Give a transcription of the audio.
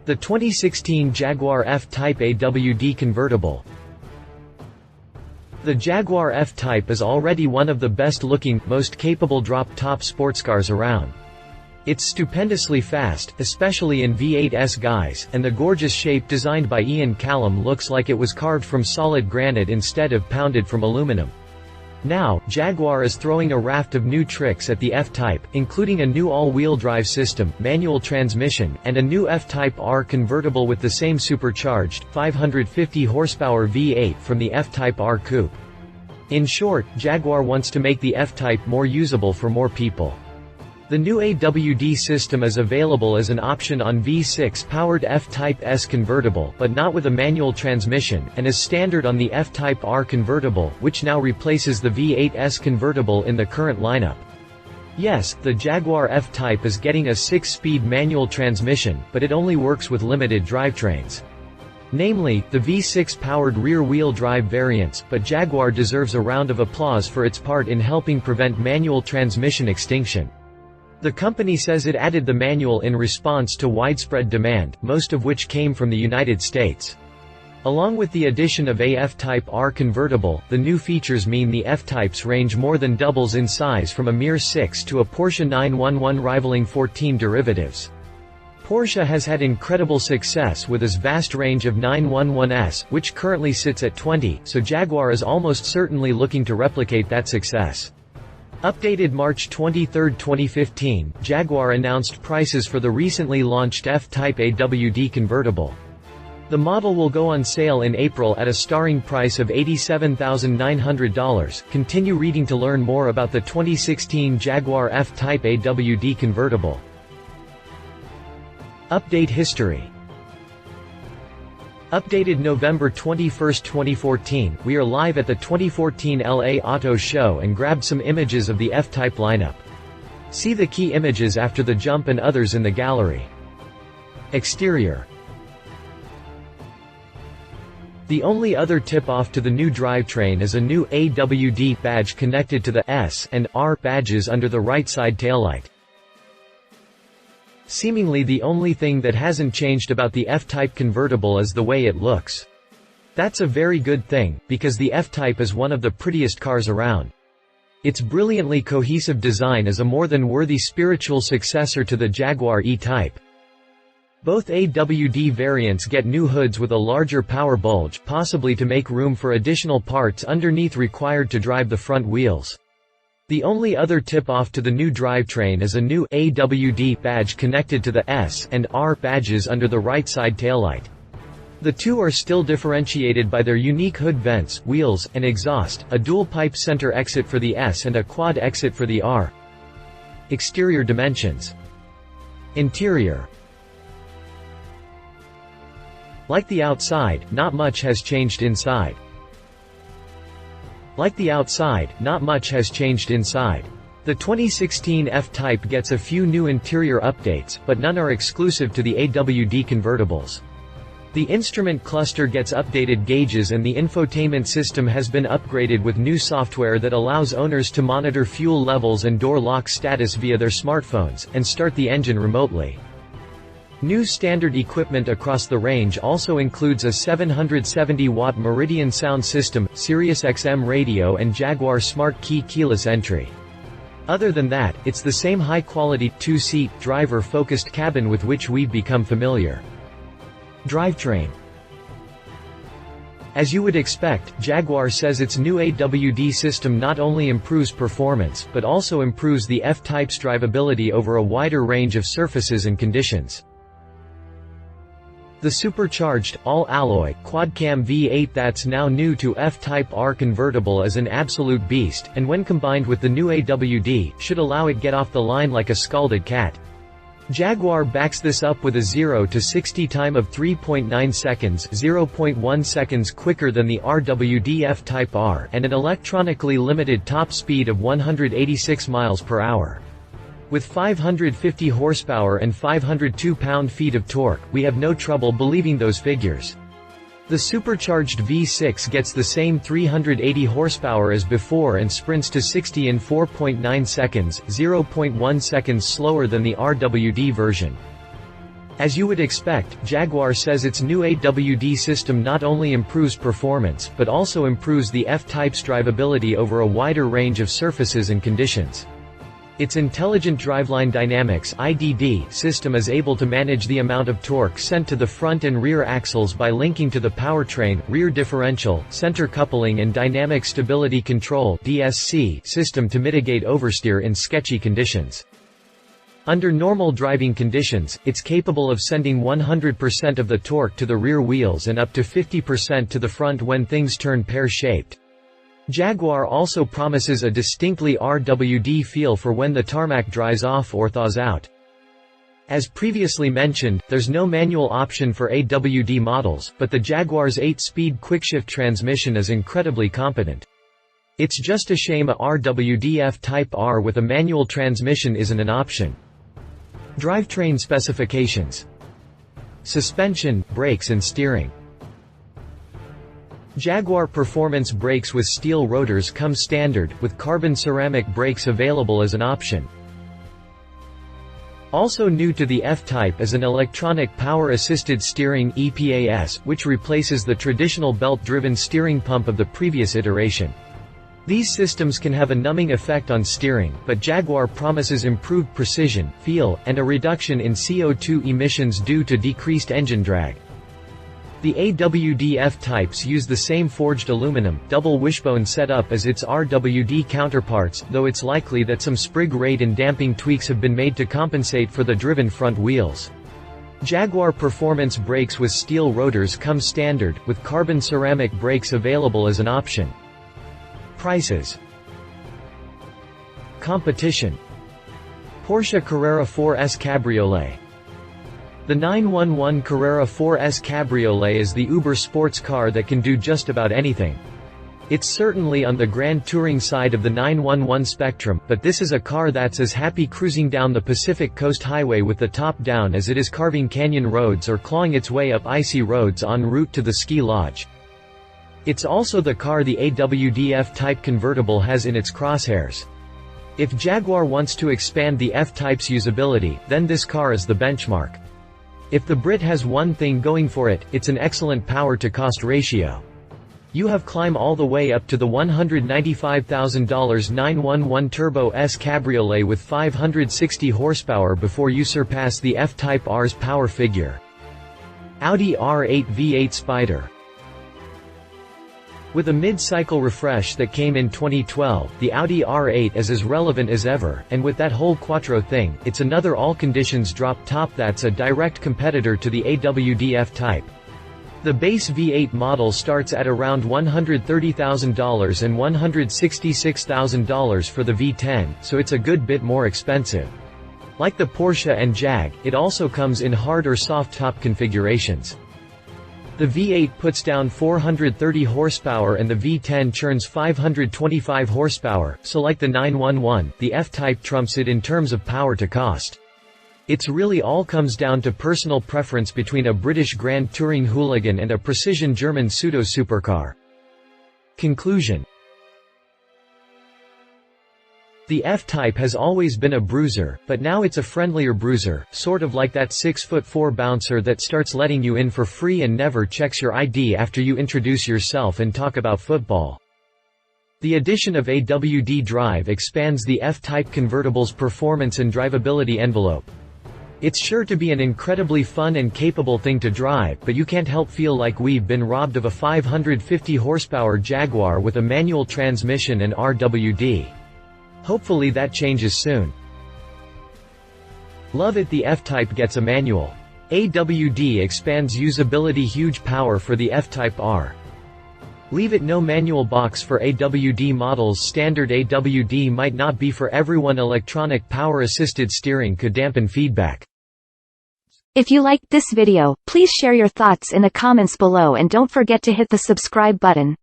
The 2016 Jaguar F-Type AWD Convertible. The Jaguar F-Type is already one of the best-looking, most capable drop-top sportscars around. It's stupendously fast, especially in V-8 S guise, and the gorgeous shape designed by Ian Callum looks like it was carved from solid granite instead of pounded from aluminum. Now, Jaguar is throwing a raft of new tricks at the F-Type, including a new all-wheel drive system, manual transmission, and a new F-Type R Convertible with the same supercharged, 550 horsepower V8 from the F-Type R Coupe. In short, Jaguar wants to make the F-Type more usable for more people. The new AWD system is available as an option on V6-powered F-Type S Convertible, but not with a manual transmission, and is standard on the F-Type R Convertible, which now replaces the V-8 S Convertible in the current lineup. Yes, the Jaguar F-Type is getting a 6-speed manual transmission, but it only works with limited drivetrains. Namely, the V6-powered rear-wheel drive variants, but Jaguar deserves a round of applause for its part in helping prevent manual transmission extinction. The company says it added the manual in response to widespread demand, most of which came from the United States. Along with the addition of a F-Type R Convertible, the new features mean the F-Types range more than doubles in size from a mere 6 to a Porsche 911 rivaling 14 derivatives. Porsche has had incredible success with its vast range of 911s, which currently sits at 20, so Jaguar is almost certainly looking to replicate that success. Updated March 23, 2015, Jaguar announced prices for the recently launched F-Type AWD Convertible. The model will go on sale in April at a starting price of $87,900. Continue reading to learn more about the 2016 Jaguar F-Type AWD Convertible. Update history. Updated November 21, 2014, we are live at the 2014 LA Auto Show and grabbed some images of the F-Type lineup. See the key images after the jump and others in the gallery. Exterior. The only other tip-off to the new drivetrain is a new AWD badge connected to the S and R badges under the right side taillight. Seemingly the only thing that hasn't changed about the F-Type convertible is the way it looks. That's a very good thing, because the F-Type is one of the prettiest cars around. Its brilliantly cohesive design is a more than worthy spiritual successor to the Jaguar E-Type. Both AWD variants get new hoods with a larger power bulge, possibly to make room for additional parts underneath required to drive the front wheels. The only other tip-off to the new drivetrain is a new AWD badge connected to the S and R badges under the right side taillight. The two are still differentiated by their unique hood vents, wheels, and exhaust, a dual-pipe center exit for the S and a quad exit for the R. Exterior dimensions. Interior. Like the outside, not much has changed inside. Like the outside, not much has changed inside. The 2016 F-Type gets a few new interior updates, but none are exclusive to the AWD convertibles. The instrument cluster gets updated gauges and the infotainment system has been upgraded with new software that allows owners to monitor fuel levels and door lock status via their smartphones, and start the engine remotely. New standard equipment across the range also includes a 770-watt Meridian sound system, SiriusXM radio and Jaguar Smart Key keyless entry. Other than that, it's the same high-quality, two-seat, driver-focused cabin with which we've become familiar. Drivetrain. As you would expect, Jaguar says its new AWD system not only improves performance, but also improves the F-Type's drivability over a wider range of surfaces and conditions. The supercharged, all-alloy, quad-cam V8 that's now new to F-Type R Convertible is an absolute beast, and when combined with the new AWD, should allow it get off the line like a scalded cat. Jaguar backs this up with a 0 to 60 time of 3.9 seconds, 0.1 seconds quicker than the RWD F-Type R, and an electronically limited top speed of 186 miles per hour. With 550 horsepower and 502 pound-feet of torque, we have no trouble believing those figures. The supercharged V6 gets the same 380 horsepower as before and sprints to 60 in 4.9 seconds, 0.1 seconds slower than the RWD version. As you would expect, Jaguar says its new AWD system not only improves performance, but also improves the F-Type's drivability over a wider range of surfaces and conditions. Its Intelligent Driveline Dynamics (IDD) system is able to manage the amount of torque sent to the front and rear axles by linking to the powertrain, rear differential, center coupling and dynamic stability control (DSC) system to mitigate oversteer in sketchy conditions. Under normal driving conditions, it's capable of sending 100% of the torque to the rear wheels and up to 50% to the front when things turn pear-shaped. Jaguar also promises a distinctly RWD feel for when the tarmac dries off or thaws out. As previously mentioned, there's no manual option for AWD models, but the Jaguar's 8-speed quickshift transmission is incredibly competent. It's just a shame a RWD F-Type R with a manual transmission isn't an option. Drivetrain specifications: suspension, brakes and steering. Jaguar Performance brakes with steel rotors come standard, with carbon ceramic brakes available as an option. Also new to the F-Type is an electronic power-assisted steering (EPAS), which replaces the traditional belt-driven steering pump of the previous iteration. These systems can have a numbing effect on steering, but Jaguar promises improved precision, feel, and a reduction in CO2 emissions due to decreased engine drag. The AWD F-Types use the same forged aluminum, double wishbone setup as its RWD counterparts, though it's likely that some sprig rate and damping tweaks have been made to compensate for the driven front wheels. Jaguar Performance brakes with steel rotors come standard, with carbon ceramic brakes available as an option. Prices. Competition. Porsche Carrera 4S Cabriolet. The 911 Carrera 4S Cabriolet is the uber sports car that can do just about anything. It's certainly on the grand touring side of the 911 spectrum, but this is a car that's as happy cruising down the Pacific Coast Highway with the top down as it is carving canyon roads or clawing its way up icy roads en route to the ski lodge. It's also the car the AWD F-Type convertible has in its crosshairs. If Jaguar wants to expand the F-Type's usability, then this car is the benchmark. If the Brit has one thing going for it, it's an excellent power-to-cost ratio. You have climb all the way up to the $195,000 911 Turbo S Cabriolet with 560 horsepower before you surpass the F-Type R's power figure. Audi R8 V8 Spider. With a mid-cycle refresh that came in 2012, the Audi R8 is as relevant as ever, and with that whole Quattro thing, it's another all-conditions drop top that's a direct competitor to the AWD F-Type. The base V8 model starts at around $130,000 and $166,000 for the V10, so it's a good bit more expensive. Like the Porsche and Jag, it also comes in hard or soft top configurations. The V8 puts down 430 horsepower and the V10 churns 525 horsepower, so like the 911, the F-Type trumps it in terms of power to cost. It's really all comes down to personal preference between a British Grand Touring hooligan and a precision German pseudo-supercar. Conclusion. The F-Type has always been a bruiser, but now it's a friendlier bruiser, sort of like that 6'4" bouncer that starts letting you in for free and never checks your ID after you introduce yourself and talk about football. The addition of AWD drive expands the F-Type convertible's performance and drivability envelope. It's sure to be an incredibly fun and capable thing to drive, but you can't help feel like we've been robbed of a 550 horsepower Jaguar with a manual transmission and RWD. Hopefully that changes soon. Love it the F-Type gets a manual. AWD expands usability, huge power for the F-Type R. Leave it no manual box for AWD models. Standard AWD might not be for everyone. Electronic power-assisted steering could dampen feedback. If you liked this video, please share your thoughts in the comments below and don't forget to hit the subscribe button.